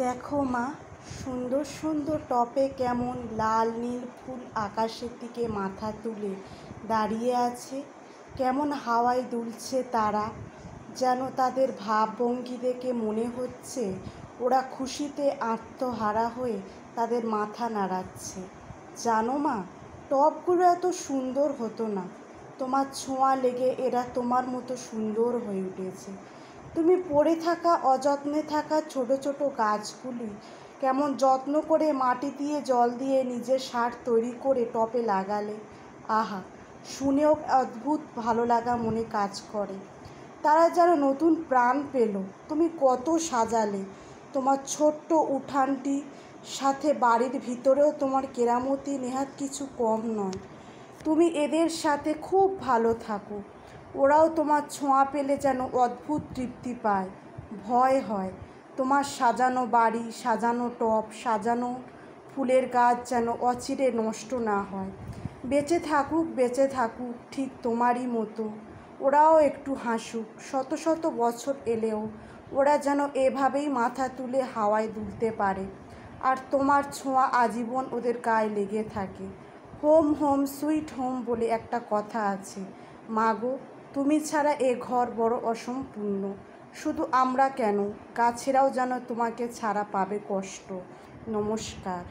দেখো মা, সুন্দর সুন্দর টবে কেমন লাল নীল ফুল আকাশের দিকে মাথা তুলে দাঁড়িয়ে আছে। কেমন হাওয়ায় দুলছে তারা, যেন তাদের ভাবভঙ্গি দেখে মনে হচ্ছে ওরা খুশিতে আত্মহারা হয়ে তাদের মাথা নাড়াচ্ছে। জানো মা, টবগুলো এত সুন্দর হতো না, তোমার ছোঁয়া লেগে এরা তোমার মতো সুন্দর হয়ে উঠেছে। তুমি পড়ে থাকা অযত্নে থাকা ছোট ছোট গাছগুলি কেমন যত্ন করে মাটি দিয়ে জল দিয়ে নিজের সার তৈরি করে টবে লাগালে। আহা, শুনেও অদ্ভুত ভালো লাগা মনে কাজ করে। তারা যেন নতুন প্রাণ পেল। তুমি কত সাজালে তোমার ছোট্ট উঠানটি, সাথে বাড়ির ভিতরেও তোমার কেরামতি নেহাত কিছু কম নয়। তুমি এদের সাথে খুব ভালো থাকো, ওরাও তোমার ছোঁয়া পেলে যেন অদ্ভুত তৃপ্তি পায়। ভয় হয় তোমার সাজানো বাড়ি, সাজানো টব, সাজানো ফুলের গাছ যেন অচিরে নষ্ট না হয়। বেঁচে থাকুক ঠিক তোমারই মতো। ওরাও একটু হাসুক, শত শত বছর এলেও ওরা যেন এভাবেই মাথা তুলে হাওয়ায় দুলতে পারে, আর তোমার ছোঁয়া আজীবন ওদের গায়ে লেগে থাকে। হোম হোম সুইট হোম বলে একটা কথা আছে। মাগো, তুমি ছাড়া এ ঘর বড় অসম্পূর্ণ। শুধু আমরা কেন, গাছেরাও যেন তোমাকে ছাড়া পাবে কষ্ট। নমস্কার।